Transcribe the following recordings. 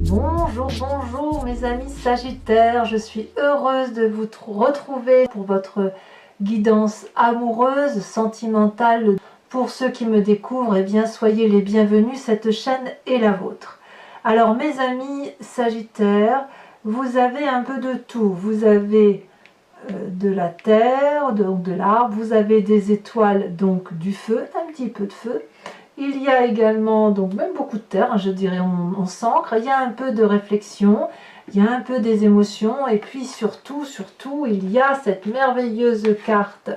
Bonjour, bonjour mes amis Sagittaires, je suis heureuse de vous retrouver pour votre guidance amoureuse, sentimentale. Pour ceux qui me découvrent, eh bien soyez les bienvenus, cette chaîne est la vôtre. Alors mes amis Sagittaires, vous avez un peu de tout, vous avez de la terre, donc de l'arbre, vous avez des étoiles, donc du feu, un petit peu de feu. Il y a également, donc même beaucoup de terre, je dirais, on s'ancre, il y a un peu de réflexion, il y a un peu des émotions, et puis surtout, il y a cette merveilleuse carte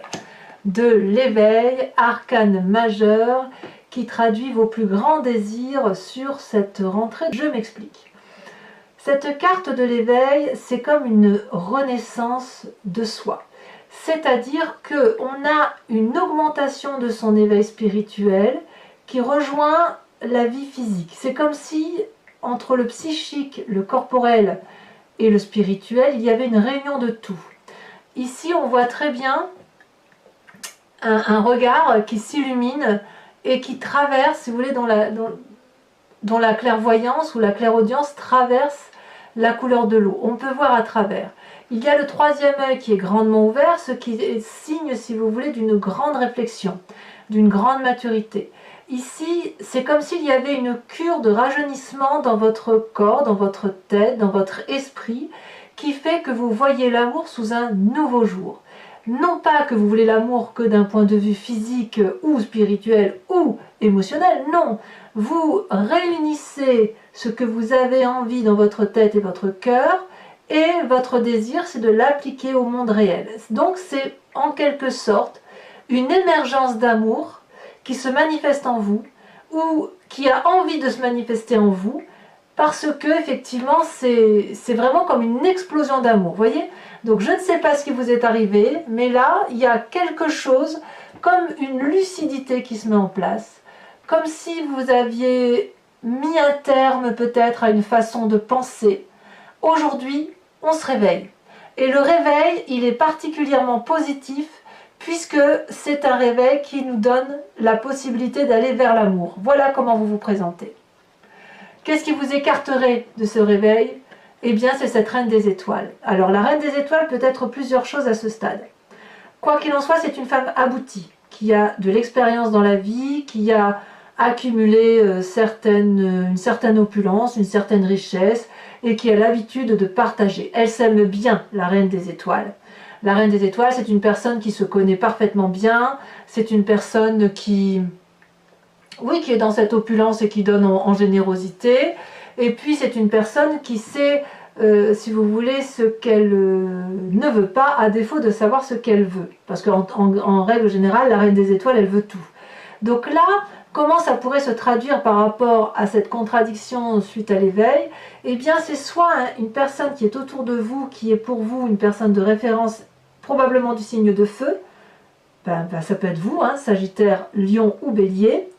de l'éveil, arcane majeur, qui traduit vos plus grands désirs sur cette rentrée. Je m'explique. Cette carte de l'éveil, c'est comme une renaissance de soi. C'est-à-dire qu'on a une augmentation de son éveil spirituel, qui rejoint la vie physique. C'est comme si, entre le psychique, le corporel et le spirituel, il y avait une réunion de tout. Ici, on voit très bien un regard qui s'illumine et qui traverse, si vous voulez, dont la clairvoyance ou la clairaudience traverse la couleur de l'eau. On peut voir à travers. Il y a le troisième œil qui est grandement ouvert, ce qui est signe, si vous voulez, d'une grande réflexion, d'une grande maturité. Ici, c'est comme s'il y avait une cure de rajeunissement dans votre corps, dans votre tête, dans votre esprit, qui fait que vous voyez l'amour sous un nouveau jour. Non pas que vous voulez l'amour que d'un point de vue physique ou spirituel ou émotionnel, non. Vous réunissez ce que vous avez envie dans votre tête et votre cœur, et votre désir, c'est de l'appliquer au monde réel. Donc c'est en quelque sorte une émergence d'amour qui se manifeste en vous, ou qui a envie de se manifester en vous, parce que effectivement c'est vraiment comme une explosion d'amour, voyez. Donc je ne sais pas ce qui vous est arrivé, mais là il y a quelque chose comme une lucidité qui se met en place, comme si vous aviez mis un terme peut-être à une façon de penser. Aujourd'hui on se réveille, et le réveil il est particulièrement positif, puisque c'est un réveil qui nous donne la possibilité d'aller vers l'amour. Voilà comment vous vous présentez. Qu'est-ce qui vous écarterait de ce réveil? Eh bien, c'est cette reine des étoiles. Alors, la reine des étoiles peut être plusieurs choses à ce stade. Quoi qu'il en soit, c'est une femme aboutie, qui a de l'expérience dans la vie, qui a accumulé une certaine opulence, une certaine richesse, et qui a l'habitude de partager. Elle s'aime bien, la reine des étoiles. La reine des étoiles, c'est une personne qui se connaît parfaitement bien, c'est une personne qui est dans cette opulence et qui donne en générosité, et puis c'est une personne qui sait, si vous voulez, ce qu'elle ne veut pas, à défaut de savoir ce qu'elle veut. Parce qu'en règle générale, la reine des étoiles, elle veut tout. Donc là, comment ça pourrait se traduire par rapport à cette contradiction suite à l'éveil? Eh bien, c'est soit une personne qui est autour de vous, qui est pour vous une personne de référence, probablement du signe de feu, ça peut être vous, Sagittaire, Lion ou Bélier,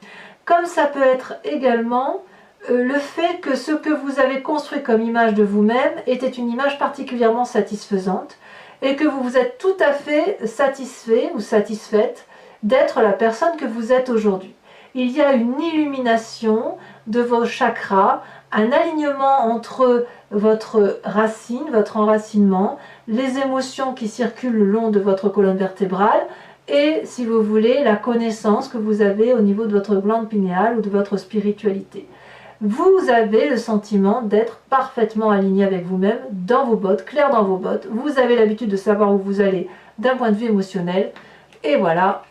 comme ça peut être également le fait que ce que vous avez construit comme image de vous-même était une image particulièrement satisfaisante, et que vous vous êtes tout à fait satisfait ou satisfaite d'être la personne que vous êtes aujourd'hui. Il y a une illumination de vos chakras, un alignement entre votre racine, votre enracinement, les émotions qui circulent le long de votre colonne vertébrale, et, si vous voulez, la connaissance que vous avez au niveau de votre glande pinéale ou de votre spiritualité. Vous avez le sentiment d'être parfaitement aligné avec vous-même, dans vos bottes, clair dans vos bottes. Vous avez l'habitude de savoir où vous allez d'un point de vue émotionnel. Et voilà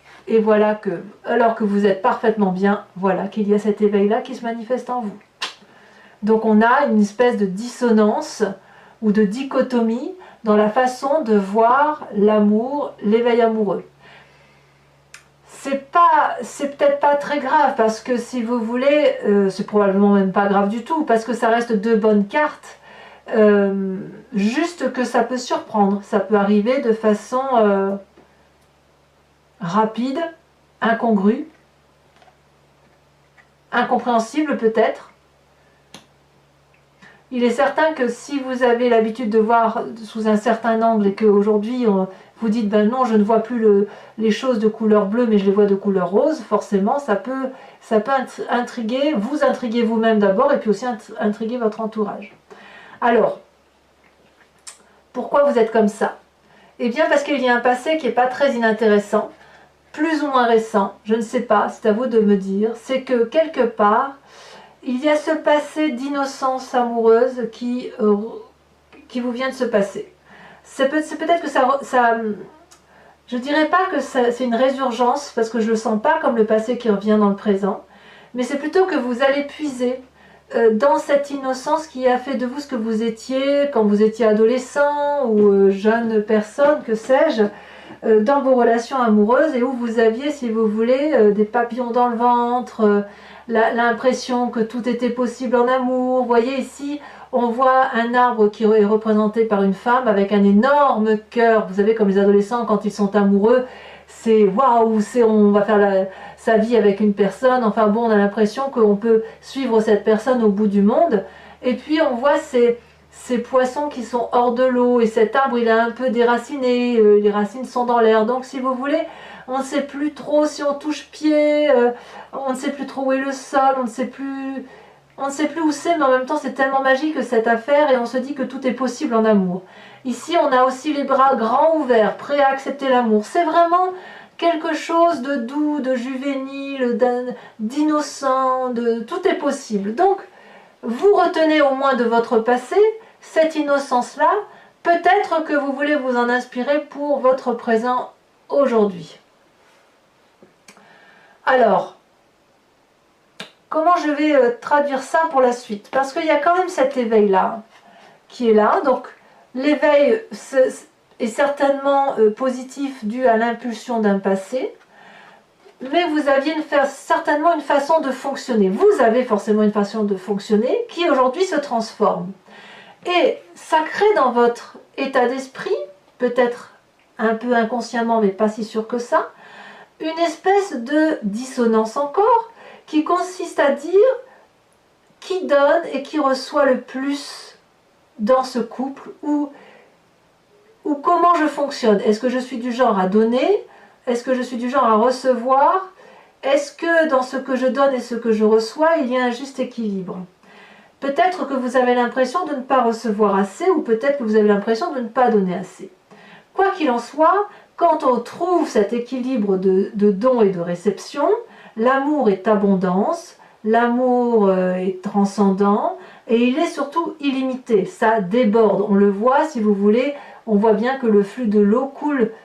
que, alors que vous êtes parfaitement bien, voilà qu'il y a cet éveil-là qui se manifeste en vous. Donc on a une espèce de dissonance ou de dichotomie dans la façon de voir l'amour, l'éveil amoureux. C'est peut-être pas très grave, parce que si vous voulez, c'est probablement même pas grave du tout, parce que ça reste deux bonnes cartes, juste que ça peut surprendre, ça peut arriver de façon rapide, incongrue, incompréhensible peut-être. Il est certain que si vous avez l'habitude de voir sous un certain angle et qu'aujourd'hui vous dites ben non, je ne vois plus les choses de couleur bleue mais je les vois de couleur rose, forcément ça peut intriguer, vous intriguer vous-même d'abord et puis aussi intriguer votre entourage. Alors, pourquoi vous êtes comme ça? Eh bien parce qu'il y a un passé qui n'est pas très inintéressant, plus ou moins récent, je ne sais pas, c'est à vous de me dire, c'est que quelque part, il y a ce passé d'innocence amoureuse qui vous vient de se passer. C'est peut-être que ça je dirais pas que c'est une résurgence, parce que je le sens pas comme le passé qui revient dans le présent, mais c'est plutôt que vous allez puiser dans cette innocence qui a fait de vous ce que vous étiez quand vous étiez adolescent ou jeune personne, que sais-je, dans vos relations amoureuses et où vous aviez, si vous voulez, des papillons dans le ventre, l'impression que tout était possible en amour. Vous voyez ici, on voit un arbre qui est représenté par une femme avec un énorme cœur. Vous savez, comme les adolescents, quand ils sont amoureux, c'est waouh, on va faire sa vie avec une personne. Enfin bon, on a l'impression qu'on peut suivre cette personne au bout du monde. Et puis on voit ces poissons qui sont hors de l'eau et cet arbre il est un peu déraciné, les racines sont dans l'air. Donc si vous voulez, on ne sait plus trop si on touche pied, on ne sait plus trop où est le sol, on ne sait plus où c'est, mais en même temps c'est tellement magique cette affaire et on se dit que tout est possible en amour. Ici on a aussi les bras grands ouverts, prêts à accepter l'amour. C'est vraiment quelque chose de doux, de juvénile, d'innocent, tout est possible. Donc vous retenez au moins de votre passé cette innocence-là, peut-être que vous voulez vous en inspirer pour votre présent aujourd'hui. Alors, comment je vais traduire ça pour la suite? Parce qu'il y a quand même cet éveil-là, qui est là. Donc, l'éveil est certainement positif dû à l'impulsion d'un passé, mais vous aviez certainement une façon de fonctionner. Vous avez forcément une façon de fonctionner qui aujourd'hui se transforme. Et ça crée dans votre état d'esprit, peut-être un peu inconsciemment, mais pas si sûr que ça, une espèce de dissonance encore, qui consiste à dire qui donne et qui reçoit le plus dans ce couple, ou comment je fonctionne. Est-ce que je suis du genre à donner? Est-ce que je suis du genre à recevoir? Est-ce que dans ce que je donne et ce que je reçois, il y a un juste équilibre? Peut-être que vous avez l'impression de ne pas recevoir assez, ou peut-être que vous avez l'impression de ne pas donner assez. Quoi qu'il en soit, quand on trouve cet équilibre de don et de réception, l'amour est abondance, l'amour est transcendant, et il est surtout illimité. Ça déborde, on le voit si vous voulez, on voit bien que le flux de l'eau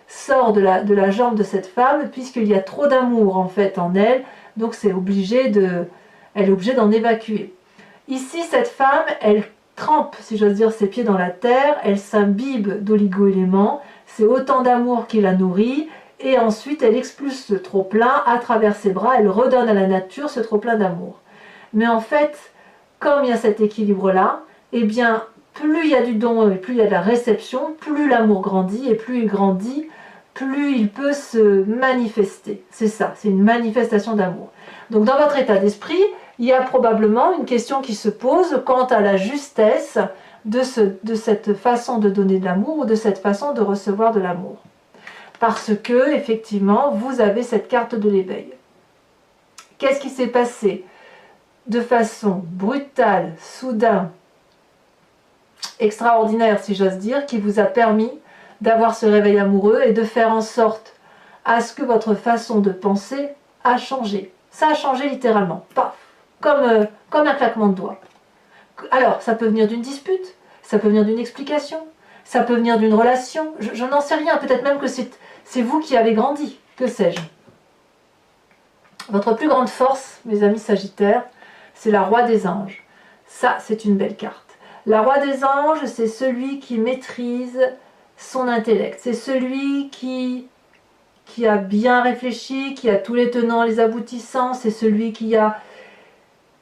sort de la jambe de cette femme, puisqu'il y a trop d'amour en fait en elle, donc elle est obligée d'en évacuer. Ici, cette femme, elle trempe, si j'ose dire, ses pieds dans la terre, elle s'imbibe d'oligo-éléments, c'est autant d'amour qui la nourrit, et ensuite elle expulse ce trop-plein à travers ses bras, elle redonne à la nature ce trop-plein d'amour. Mais en fait, comme il y a cet équilibre-là, eh bien, plus il y a du don et plus il y a de la réception, plus l'amour grandit, et plus il grandit, plus il peut se manifester. C'est ça, c'est une manifestation d'amour. Donc dans votre état d'esprit, il y a probablement une question qui se pose quant à la justesse de cette façon de donner de l'amour ou de cette façon de recevoir de l'amour. Parce que, effectivement, vous avez cette carte de l'éveil. Qu'est-ce qui s'est passé de façon brutale, soudain, extraordinaire, si j'ose dire, qui vous a permis d'avoir ce réveil amoureux et de faire en sorte à ce que votre façon de penser a changé. Ça a changé littéralement, paf, comme un claquement de doigts. Alors, ça peut venir d'une dispute, ça peut venir d'une explication, ça peut venir d'une relation, je n'en sais rien, peut-être même que c'est vous qui avez grandi, que sais-je. Votre plus grande force, mes amis Sagittaires, c'est la Roi des Anges. Ça, c'est une belle carte. La Roi des Anges, c'est celui qui maîtrise son intellect, c'est celui qui a bien réfléchi, qui a tous les tenants, les aboutissants, c'est celui qui a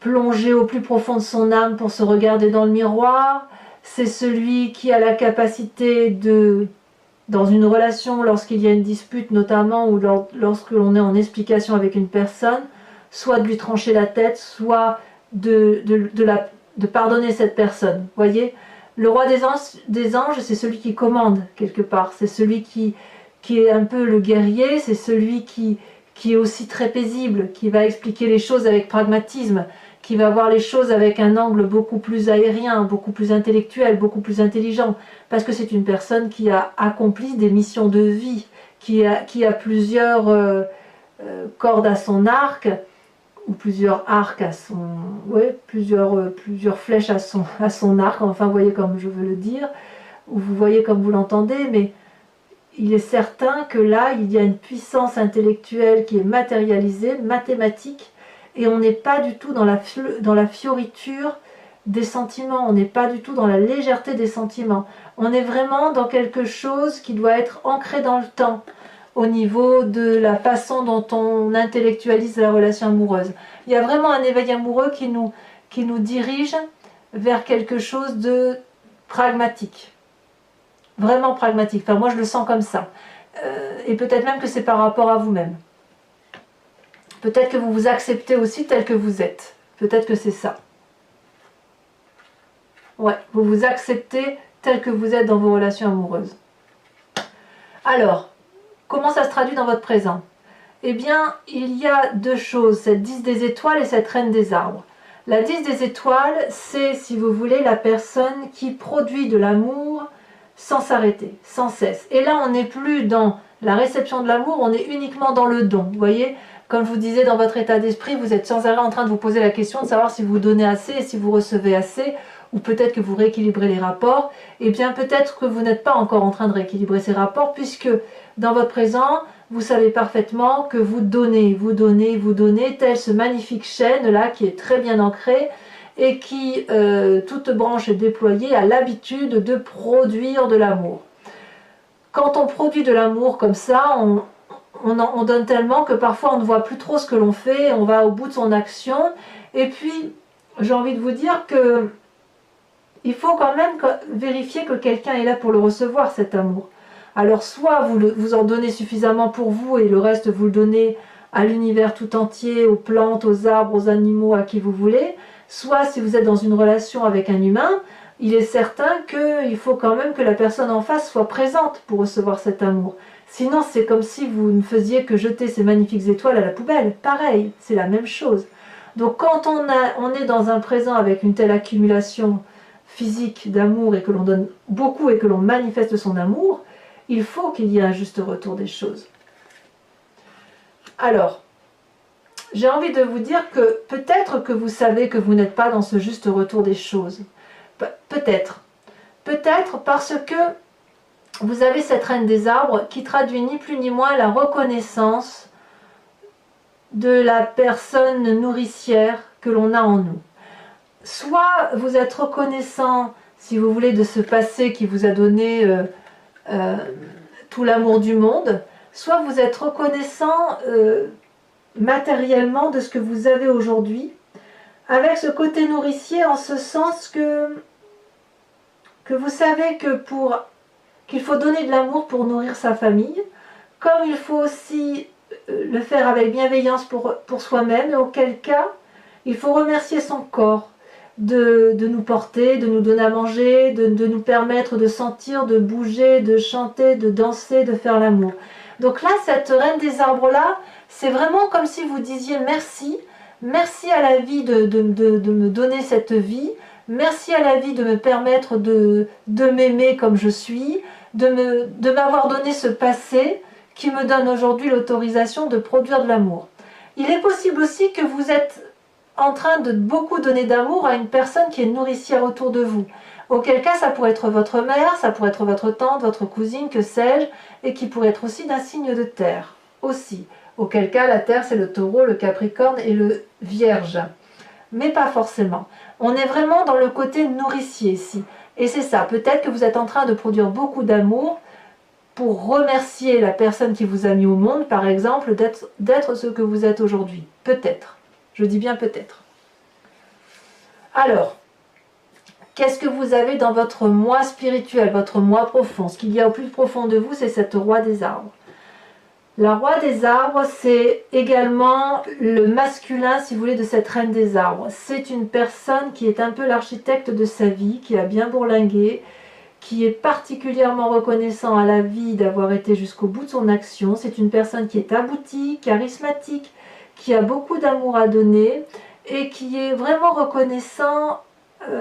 plongé au plus profond de son âme pour se regarder dans le miroir, c'est celui qui a la capacité de, dans une relation, lorsqu'il y a une dispute notamment, ou lorsque l'on est en explication avec une personne, soit de lui trancher la tête, soit de de pardonner cette personne. Voyez, le roi des anges, c'est celui qui commande quelque part, c'est celui qui est un peu le guerrier, c'est celui qui est aussi très paisible, qui va expliquer les choses avec pragmatisme, qui va voir les choses avec un angle beaucoup plus aérien, beaucoup plus intellectuel, beaucoup plus intelligent, parce que c'est une personne qui a accompli des missions de vie, qui a plusieurs cordes à son arc, ou plusieurs arcs à son... ouais, plusieurs flèches à son arc, enfin vous voyez comme je veux le dire, ou vous voyez comme vous l'entendez, mais il est certain que là, il y a une puissance intellectuelle qui est matérialisée, mathématique, et on n'est pas du tout dans la fioriture des sentiments, on n'est pas du tout dans la légèreté des sentiments. On est vraiment dans quelque chose qui doit être ancré dans le temps, au niveau de la façon dont on intellectualise la relation amoureuse. Il y a vraiment un éveil amoureux qui nous dirige vers quelque chose de pragmatique. Vraiment pragmatique. Enfin, moi, je le sens comme ça. Et peut-être même que c'est par rapport à vous-même. Peut-être que vous vous acceptez aussi tel que vous êtes. Peut-être que c'est ça. Ouais, vous vous acceptez tel que vous êtes dans vos relations amoureuses. Alors, comment ça se traduit dans votre présent? Eh bien, il y a deux choses, cette 10 des étoiles et cette reine des arbres. La 10 des étoiles, c'est, si vous voulez, la personne qui produit de l'amour sans s'arrêter, sans cesse. Et là, on n'est plus dans la réception de l'amour, on est uniquement dans le don. Vous voyez, comme je vous disais, dans votre état d'esprit, vous êtes sans arrêt en train de vous poser la question de savoir si vous donnez assez et si vous recevez assez, ou peut-être que vous rééquilibrez les rapports. Eh bien, peut-être que vous n'êtes pas encore en train de rééquilibrer ces rapports, puisque dans votre présent, vous savez parfaitement que vous donnez, telle ce magnifique chêne-là qui est très bien ancré, et qui, toute branche déployée, a l'habitude de produire de l'amour. Quand on produit de l'amour comme ça, on donne tellement que parfois on ne voit plus trop ce que l'on fait, on va au bout de son action, et puis j'ai envie de vous dire que il faut quand même vérifier que quelqu'un est là pour le recevoir, cet amour. Alors soit vous en donnez suffisamment pour vous et le reste vous le donnez à l'univers tout entier, aux plantes, aux arbres, aux animaux, à qui vous voulez, soit si vous êtes dans une relation avec un humain, il est certain qu'il faut quand même que la personne en face soit présente pour recevoir cet amour. Sinon, c'est comme si vous ne faisiez que jeter ces magnifiques étoiles à la poubelle. Pareil, c'est la même chose. Donc quand on est dans un présent avec une telle accumulation physique d'amour et que l'on donne beaucoup et que l'on manifeste son amour, il faut qu'il y ait un juste retour des choses. Alors, j'ai envie de vous dire que peut-être que vous savez que vous n'êtes pas dans ce juste retour des choses. Peut-être. Peut-être parce que vous avez cette reine des arbres qui traduit ni plus ni moins la reconnaissance de la personne nourricière que l'on a en nous. Soit vous êtes reconnaissant, si vous voulez, de ce passé qui vous a donné tout l'amour du monde, soit vous êtes reconnaissant matériellement de ce que vous avez aujourd'hui, avec ce côté nourricier en ce sens que vous savez que qu'il faut donner de l'amour pour nourrir sa famille, comme il faut aussi le faire avec bienveillance pour soi-même, et auquel cas il faut remercier son corps de nous porter, de nous donner à manger, de nous permettre de sentir, de bouger, de chanter, de danser, de faire l'amour. Donc là, cette reine des arbres-là, c'est vraiment comme si vous disiez merci, merci à la vie de me donner cette vie, merci à la vie de me permettre de m'aimer comme je suis, de m'avoir donné ce passé qui me donne aujourd'hui l'autorisation de produire de l'amour. Il est possible aussi que vous êtes en train de beaucoup donner d'amour à une personne qui est nourricière autour de vous. Auquel cas, ça pourrait être votre mère, ça pourrait être votre tante, votre cousine, que sais-je, et qui pourrait être aussi d'un signe de terre, aussi. Auquel cas, la terre, c'est le taureau, le capricorne et le vierge. Mais pas forcément. On est vraiment dans le côté nourricier ici. Et c'est ça, peut-être que vous êtes en train de produire beaucoup d'amour pour remercier la personne qui vous a mis au monde, par exemple, d'être ce que vous êtes aujourd'hui. Peut-être. Je dis bien peut-être. Alors, qu'est-ce que vous avez dans votre moi spirituel, votre moi profond? Ce qu'il y a au plus profond de vous, c'est cette roi des arbres. La roi des arbres, c'est également le masculin, si vous voulez, de cette reine des arbres. C'est une personne qui est un peu l'architecte de sa vie, qui a bien bourlingué, qui est particulièrement reconnaissant à la vie d'avoir été jusqu'au bout de son action. C'est une personne qui est aboutie, charismatique, qui a beaucoup d'amour à donner et qui est vraiment reconnaissant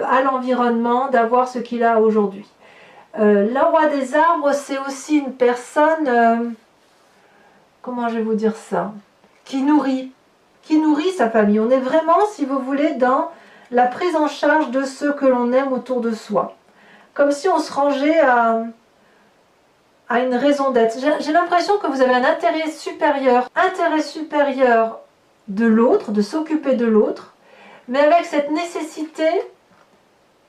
à l'environnement d'avoir ce qu'il a aujourd'hui. Le roi des arbres, c'est aussi une personne... comment je vais vous dire ça, qui nourrit sa famille. On est vraiment, si vous voulez, dans la prise en charge de ceux que l'on aime autour de soi. Comme si on se rangeait à une raison d'être. J'ai l'impression que vous avez un intérêt supérieur de l'autre, de s'occuper de l'autre, mais avec cette nécessité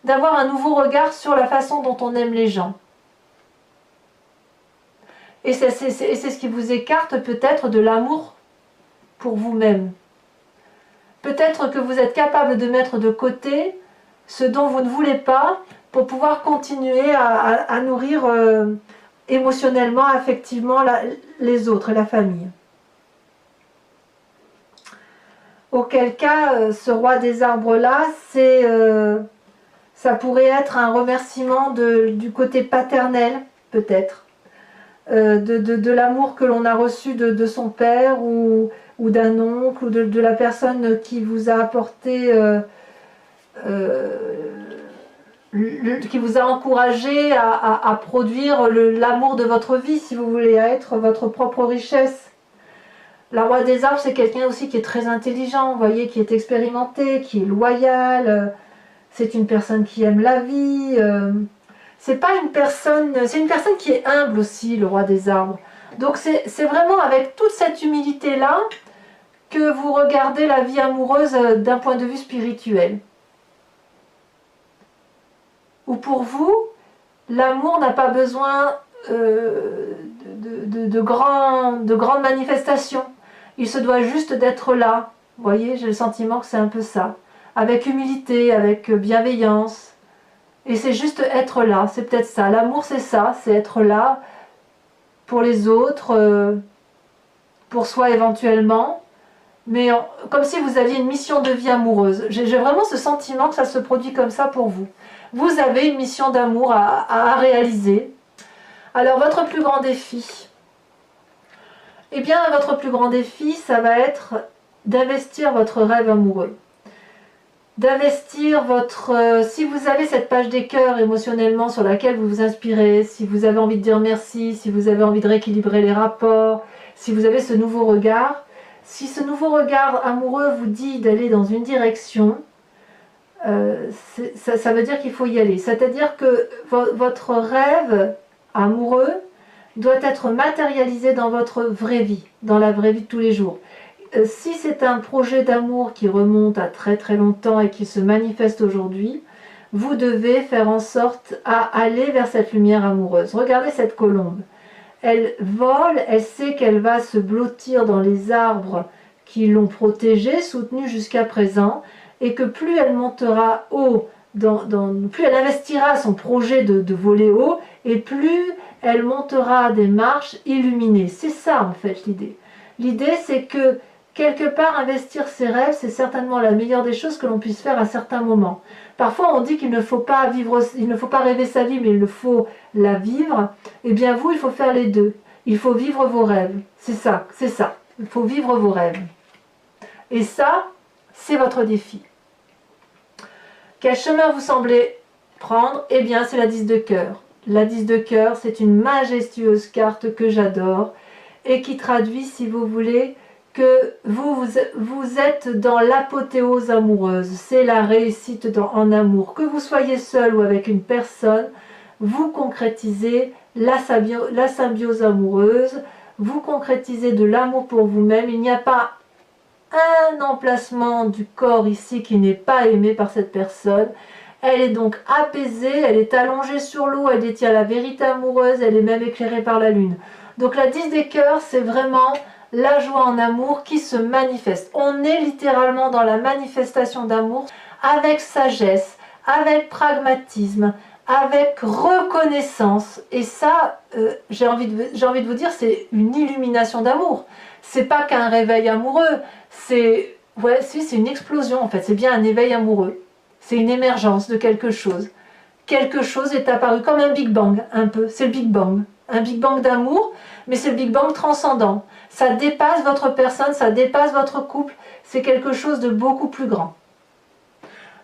d'avoir un nouveau regard sur la façon dont on aime les gens. Et c'est ce qui vous écarte peut-être de l'amour pour vous-même. Peut-être que vous êtes capable de mettre de côté ce dont vous ne voulez pas pour pouvoir continuer à nourrir émotionnellement, affectivement les autres et la famille. Auquel cas, ce roi des arbres-là, ça pourrait être un remerciement du côté paternel, peut-être. De l'amour que l'on a reçu de son père ou d'un oncle ou de la personne qui vous a apporté, qui vous a encouragé à produire l'amour de votre vie, si vous voulez, à être votre propre richesse. La roi des arbres, c'est quelqu'un aussi qui est très intelligent, vous voyez, qui est expérimenté, qui est loyal, c'est une personne qui aime la vie. C'est une personne qui est humble aussi, le roi des arbres. Donc c'est vraiment avec toute cette humilité-là que vous regardez la vie amoureuse d'un point de vue spirituel. Ou pour vous, l'amour n'a pas besoin de grandes manifestations. Il se doit juste d'être là. Vous voyez, j'ai le sentiment que c'est un peu ça. Avec humilité, avec bienveillance. Et c'est juste être là, c'est peut-être ça. L'amour, c'est ça, c'est être là pour les autres, pour soi éventuellement, mais comme si vous aviez une mission de vie amoureuse. J'ai vraiment ce sentiment que ça se produit comme ça pour vous. Vous avez une mission d'amour à réaliser. Alors, votre plus grand défi, eh bien, votre plus grand défi, ça va être d'investir votre rêve amoureux. D'investir si vous avez cette page des cœurs émotionnellement sur laquelle vous vous inspirez, si vous avez envie de dire merci, si vous avez envie de rééquilibrer les rapports, si vous avez ce nouveau regard, si ce nouveau regard amoureux vous dit d'aller dans une direction, ça veut dire qu'il faut y aller. C'est-à-dire que votre rêve amoureux doit être matérialisé dans votre vraie vie, dans la vraie vie de tous les jours. Si c'est un projet d'amour qui remonte à très très longtemps et qui se manifeste aujourd'hui, vous devez faire en sorte à aller vers cette lumière amoureuse. Regardez cette colombe. Elle vole, elle sait qu'elle va se blottir dans les arbres qui l'ont protégée, soutenue jusqu'à présent, et que plus elle montera haut, plus elle investira son projet de voler haut, et plus elle montera des marches illuminées. C'est ça en fait l'idée. L'idée c'est que quelque part, investir ses rêves, c'est certainement la meilleure des choses que l'on puisse faire à certains moments. Parfois, on dit qu'il ne faut pas rêver sa vie, mais il faut la vivre. Eh bien, vous, il faut faire les deux. Il faut vivre vos rêves. C'est ça. Il faut vivre vos rêves. Et ça, c'est votre défi. Quel chemin vous semblez prendre? Eh bien, c'est la 10 de cœur. La 10 de cœur, c'est une majestueuse carte que j'adore et qui traduit, si vous voulez, que vous êtes dans l'apothéose amoureuse, c'est la réussite en amour. Que vous soyez seul ou avec une personne, vous concrétisez la symbiose amoureuse, vous concrétisez de l'amour pour vous-même. Il n'y a pas un emplacement du corps ici qui n'est pas aimé par cette personne. Elle est donc apaisée, elle est allongée sur l'eau, elle détient la vérité amoureuse, elle est même éclairée par la lune. Donc la 10 des cœurs, c'est vraiment la joie en amour qui se manifeste. On est littéralement dans la manifestation d'amour avec sagesse, avec pragmatisme, avec reconnaissance. Et ça, j'ai envie de vous dire, c'est une illumination d'amour. C'est pas qu'un réveil amoureux, c'est c'est une explosion en fait, c'est bien un éveil amoureux. C'est une émergence de quelque chose. Quelque chose est apparu comme un Big Bang, un peu. C'est le Big Bang. Un Big Bang d'amour, mais c'est le Big Bang transcendant. Ça dépasse votre personne, ça dépasse votre couple. C'est quelque chose de beaucoup plus grand.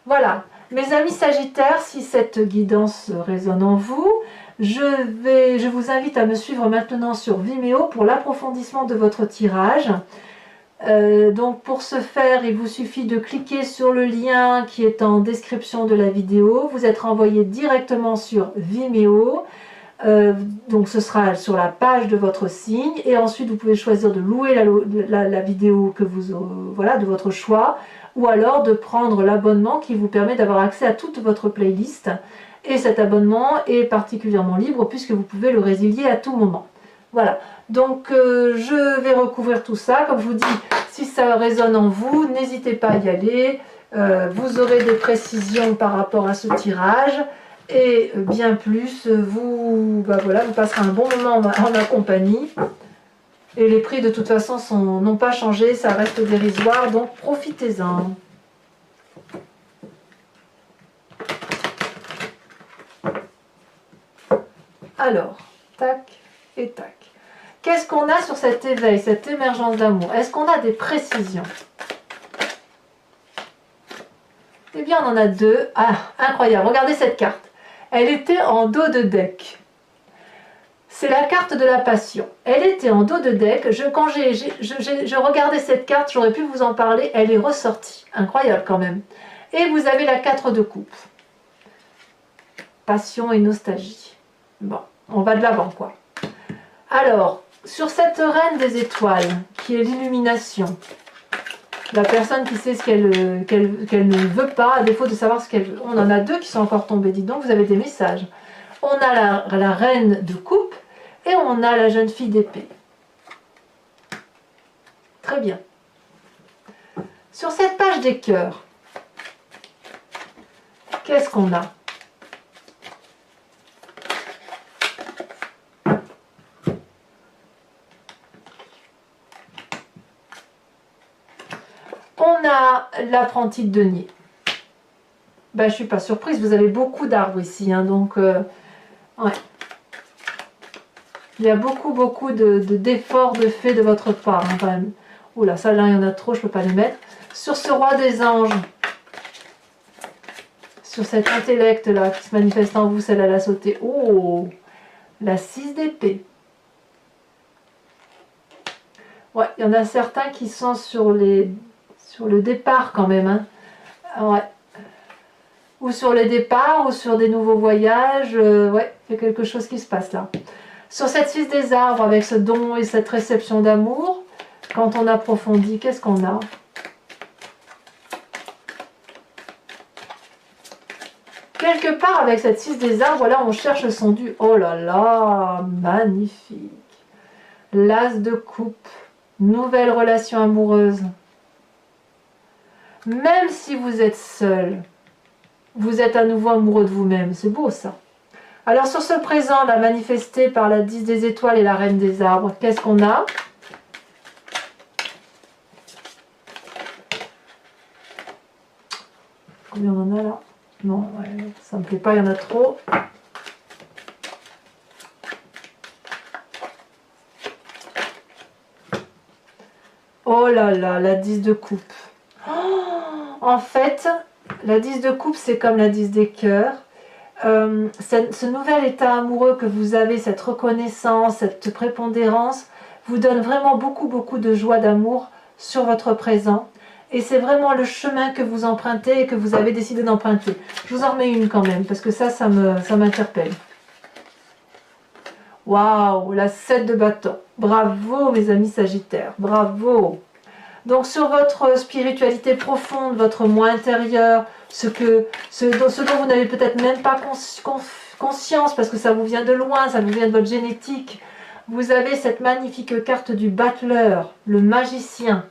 Voilà. Mes amis Sagittaires, si cette guidance résonne en vous, je vous invite à me suivre maintenant sur Vimeo pour l'approfondissement de votre tirage. Donc pour ce faire, il vous suffit de cliquer sur le lien qui est en description de la vidéo. Vous êtes renvoyé directement sur Vimeo. Donc ce sera sur la page de votre signe. Et ensuite, vous pouvez choisir de louer la vidéo que de votre choix. Ou alors de prendre l'abonnement qui vous permet d'avoir accès à toute votre playlist. Et cet abonnement est particulièrement libre puisque vous pouvez le résilier à tout moment. Voilà, donc je vais recouvrir tout ça. Comme je vous dis, si ça résonne en vous, n'hésitez pas à y aller. Vous aurez des précisions par rapport à ce tirage. Et bien plus, vous passerez un bon moment en ma compagnie. Et les prix de toute façon n'ont pas changé, ça reste dérisoire, donc profitez-en. Alors, tac et tac. Qu'est-ce qu'on a sur cet éveil, cette émergence d'amour? Est-ce qu'on a des précisions? Eh bien, on en a deux. Ah, incroyable, regardez cette carte. Elle était en dos de deck. C'est la carte de la passion. Elle était en dos de deck. Quand je regardais cette carte, j'aurais pu vous en parler. Elle est ressortie. Incroyable quand même. Et vous avez la 4 de coupe. Passion et nostalgie. Bon, on va de l'avant quoi. Alors, sur cette reine des étoiles, qui est l'illumination, la personne qui sait ce qu'elle ne veut pas, à défaut de savoir ce qu'elle veut. On en a deux qui sont encore tombés. Dites donc, vous avez des messages. On a la reine de coupe et on a la jeune fille d'épée. Très bien. Sur cette page des cœurs, qu'est-ce qu'on a? On a l'apprenti de denier. Ben, je ne suis pas surprise, vous avez beaucoup d'arbres ici, hein, donc ouais. Il y a beaucoup d'efforts de fait de votre part, hein, quand même. Oula, ça là, il y en a trop, je ne peux pas les mettre. Sur ce roi des anges, sur cet intellect là qui se manifeste en vous, celle-là, elle a sauté. Oh, la 6 d'épée. Ouais, il y en a certains qui sont sur le départ quand même, hein. Ouais. Ou sur les départs, ou sur des nouveaux voyages. Ouais, il y a quelque chose qui se passe là. Sur cette 6 des arbres, avec ce don et cette réception d'amour, quand on approfondit, qu'est-ce qu'on a? Quelque part, avec cette 6 des arbres, là, on cherche son dû. Oh là là, magnifique. L'as de coupe, nouvelle relation amoureuse. Même si vous êtes seul, vous êtes à nouveau amoureux de vous-même. C'est beau ça. Alors sur ce présent, là, manifesté par la 10 des étoiles et la reine des arbres, qu'est-ce qu'on a? Combien on en a là? Non, ouais, ça ne me plaît pas, il y en a trop. Oh là là, la 10 de coupe. En fait, la 10 de coupe, c'est comme la 10 des cœurs. Ce nouvel état amoureux que vous avez, cette reconnaissance, cette prépondérance, vous donne vraiment beaucoup de joie d'amour sur votre présent. Et c'est vraiment le chemin que vous empruntez et que vous avez décidé d'emprunter. Je vous en remets une quand même, parce que ça m'interpelle. Waouh, la 7 de bâton. Bravo mes amis Sagittaires, bravo. Donc sur votre spiritualité profonde, votre moi intérieur, ce dont vous n'avez peut-être même pas conscience, parce que ça vous vient de loin, ça vous vient de votre génétique, vous avez cette magnifique carte du battleur, le magicien.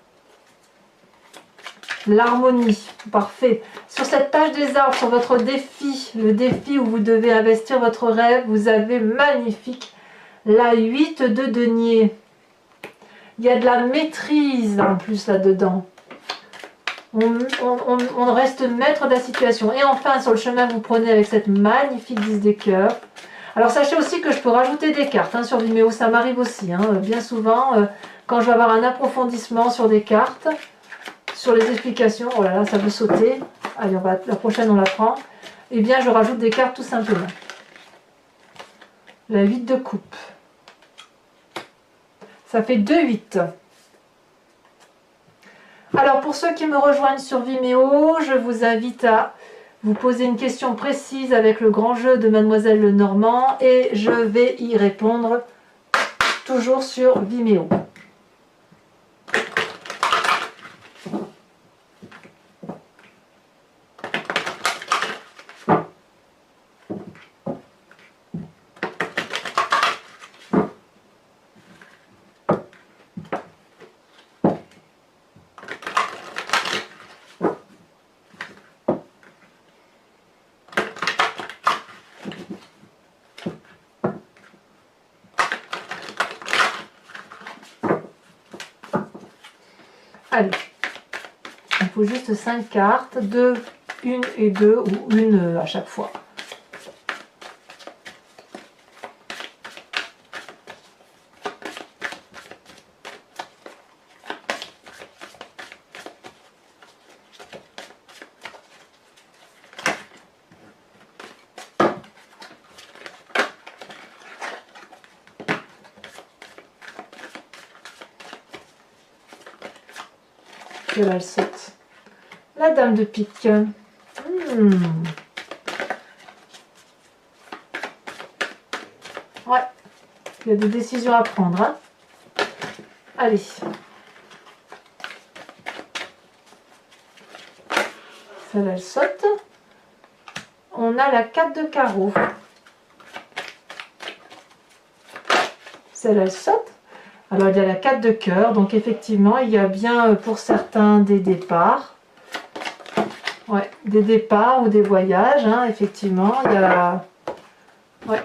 l'harmonie, parfait. Sur cette page des arbres, sur votre défi, le défi où vous devez investir votre rêve, vous avez magnifique la 8 de denier. Il y a de la maîtrise en plus là-dedans. On reste maître de la situation. Et enfin, sur le chemin que vous prenez avec cette magnifique 10 des cœurs. Alors sachez aussi que je peux rajouter des cartes hein, sur Vimeo, ça m'arrive aussi. Hein, bien souvent, quand je vais avoir un approfondissement sur des cartes, sur les explications, oh là là, ça veut sauter. Allez, la prochaine on la prend. Eh bien, je rajoute des cartes tout simplement. La 8 de coupe. Ça fait 2-8. Alors, pour ceux qui me rejoignent sur Vimeo, je vous invite à vous poser une question précise avec le grand jeu de Mademoiselle Lenormand et je vais y répondre toujours sur Vimeo. Allez, il faut juste 5 cartes, 2, 1 et 2 ou une à chaque fois. Et là, elle saute. La dame de pique. Ouais, il y a des décisions à prendre. Hein. Allez. Celle-là, elle saute. On a la 4 de carreau. Celle-là, elle saute. Alors, il y a la 4 de cœur. Donc, effectivement, il y a bien pour certains des départs. Ouais, des départs ou des voyages. Hein, effectivement, il y a... Ouais.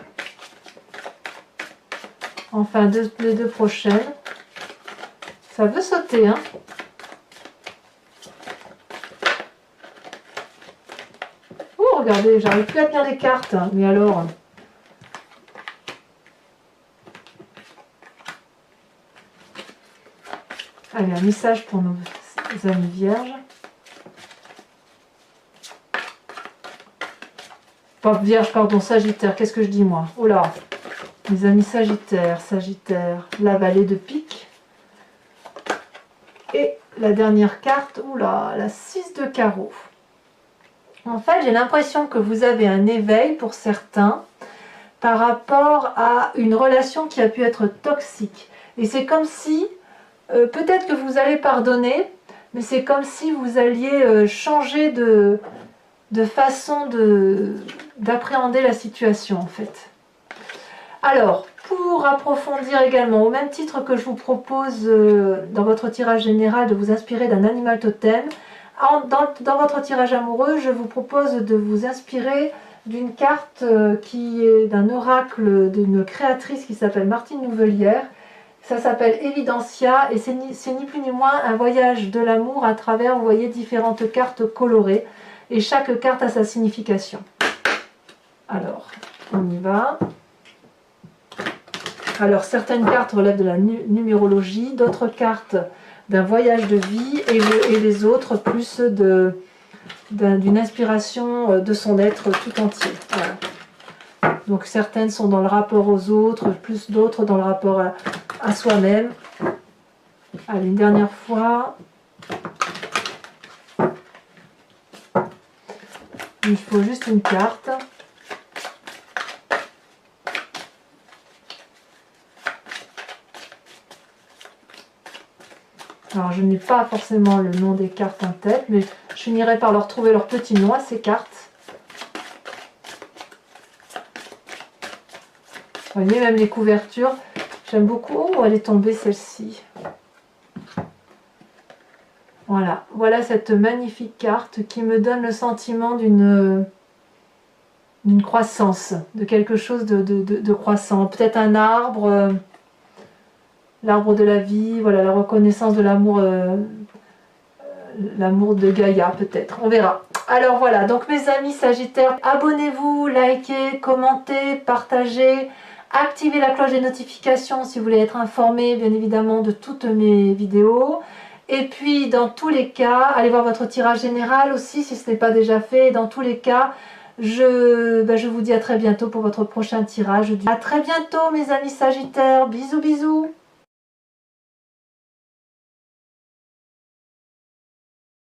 Enfin, les deux prochaines. Ça veut sauter, hein. Oh, regardez, j'arrive plus à tenir les cartes. Hein, mais alors... Allez, un message pour nos amis vierges. Pas vierge, pardon, sagittaire. Qu'est-ce que je dis moi? Oh là, mes amis sagittaires, sagittaire, la vallée de pique. Et la dernière carte, oula, la 6 de carreau. En fait, j'ai l'impression que vous avez un éveil pour certains par rapport à une relation qui a pu être toxique. Et c'est comme si... peut-être que vous allez pardonner, mais c'est comme si vous alliez changer de façon d'appréhender la situation en fait. Alors, pour approfondir également, au même titre que je vous propose dans votre tirage général de vous inspirer d'un animal totem, dans votre tirage amoureux, je vous propose de vous inspirer d'une carte qui est d'un oracle d'une créatrice qui s'appelle Martine Nouvelière. Ça s'appelle Evidencia et c'est ni plus ni moins un voyage de l'amour à travers, vous voyez, différentes cartes colorées. Et chaque carte a sa signification. Alors, on y va. Alors, certaines cartes relèvent de la numérologie, d'autres cartes d'un voyage de vie et les autres plus d'une inspiration de son être tout entier. Voilà. Donc, certaines sont dans le rapport aux autres, plus d'autres dans le rapport à soi-même. Allez, une dernière fois. Il faut juste une carte. Alors, je n'ai pas forcément le nom des cartes en tête, mais je finirai par leur trouver leur petit nom à ces cartes. Vous voyez, même les couvertures, j'aime beaucoup. Oh, elle est tombée celle-ci. Voilà, voilà cette magnifique carte qui me donne le sentiment d'une croissance, de quelque chose de croissant. Peut-être un arbre, l'arbre de la vie, voilà, la reconnaissance de l'amour, l'amour de Gaïa peut-être, on verra. Alors voilà, donc mes amis Sagittaires, abonnez-vous, likez, commentez, partagez, activez la cloche des notifications si vous voulez être informé bien évidemment de toutes mes vidéos. Et puis dans tous les cas, allez voir votre tirage général aussi si ce n'est pas déjà fait. Dans tous les cas, je vous dis à très bientôt pour votre prochain tirage. À très bientôt mes amis Sagittaires, bisous bisous.